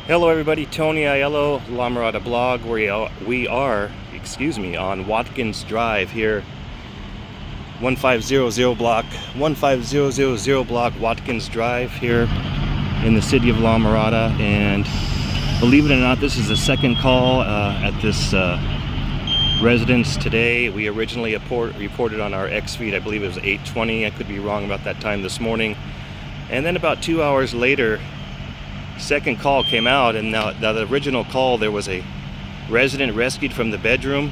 Hello everybody, Tony Aiello, La Mirada blog, where we are, on Watkins Drive here, 1500 block, Watkins Drive here in the city of La Mirada. And believe it or not, this is the second call at this residence today. We originally reported on our X feed, I believe it was 8:20, I could be wrong about that time this morning. And then about 2 hours later, second call came out, and now the original call, there was a resident rescued from the bedroom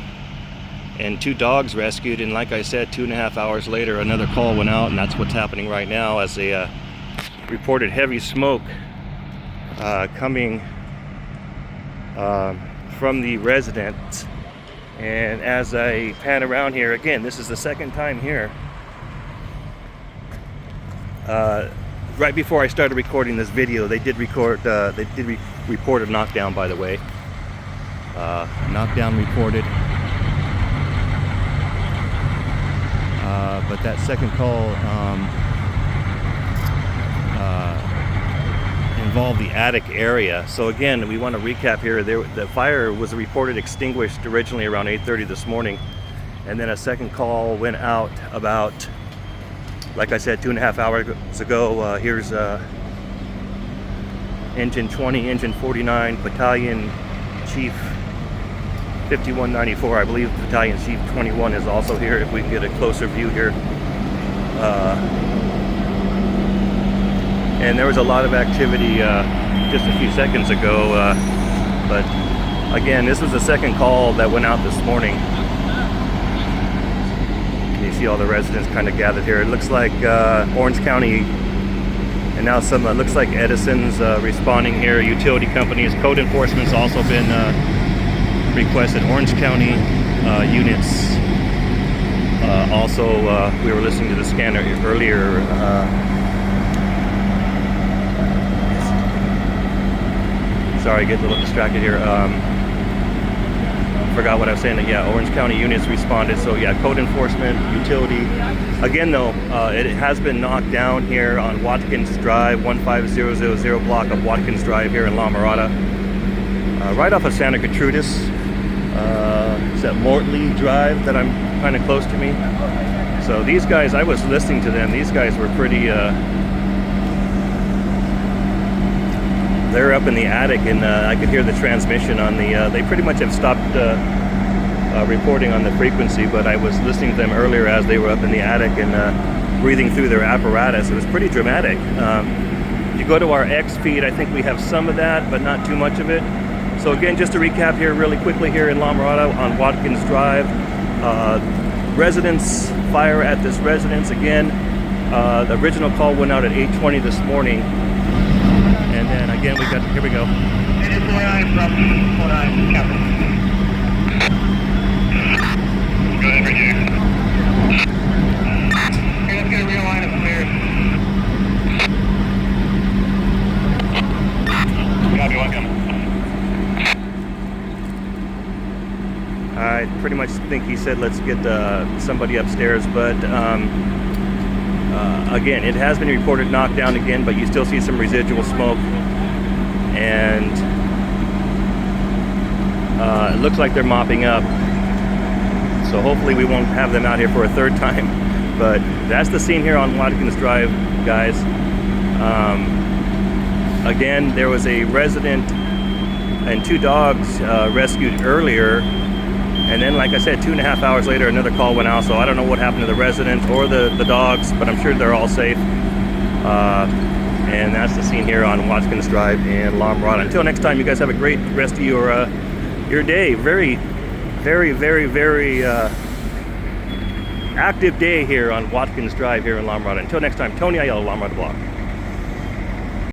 and 2 dogs rescued. And like I said, 2.5 hours later, another call went out, and that's what's happening right now, as they reported heavy smoke coming from the residence. And as I pan around here, again, this is the second time here. Right before I started recording this video, they did report a knockdown, by the way. Knockdown reported. But that second call involved the attic area. So again, we want to recap here. The fire was reported extinguished originally around 8:30 this morning. And then a second call went out about, like I said, 2.5 hours ago. Here's Engine 20, Engine 49, Battalion Chief 5194. I believe Battalion Chief 21 is also here, if we can get a closer view here. And there was a lot of activity just a few seconds ago. But again, this was the second call that went out this morning. You see all the residents kind of gathered here. It looks like Orange County, and now some looks like Edison's responding here. Utility companies, code enforcement's also been requested. Orange County units. Also, we were listening to the scanner earlier. Sorry, get a little distracted here. Forgot what I was saying. Yeah, Orange County units responded. So yeah, code enforcement, utility. Again though, it has been knocked down here on Watkins Drive, 15000 block of Watkins Drive here in La Mirada. Right off of Santa Gertrudis. It's at Mortley Drive that I'm kind of close to me. So these guys, I was listening to them. These guys were pretty, they're up in the attic, and I could hear the transmission on the, they pretty much have stopped reporting on the frequency, but I was listening to them earlier as they were up in the attic and breathing through their apparatus. It was pretty dramatic. If you go to our X feed, I think we have some of that, but not too much of it. So again, just to recap here really quickly here in La Mirada on Watkins Drive, residence fire at this residence. Again, the original call went out at 8:20 this morning. And then again, here we go. It is 49 from 49, Captain. Go ahead, Virginia. Okay, let's get a real line of clear. Copy, welcome. I pretty much think he said let's get somebody upstairs, but again, it has been reported knocked down again, but you still see some residual smoke, and it looks like they're mopping up. So hopefully we won't have them out here for a third time. But that's the scene here on Watkins Drive, guys. Again, there was a resident and 2 dogs rescued earlier. And then, like I said, 2.5 hours later, another call went out. So I don't know what happened to the resident or the dogs, but I'm sure they're all safe. And that's the scene here on Watkins Drive in La Mirada. Until next time, you guys have a great rest of your day. Very, very, very, very active day here on Watkins Drive here in La Mirada. Until next time, Tony Aiello, La Mirada blog.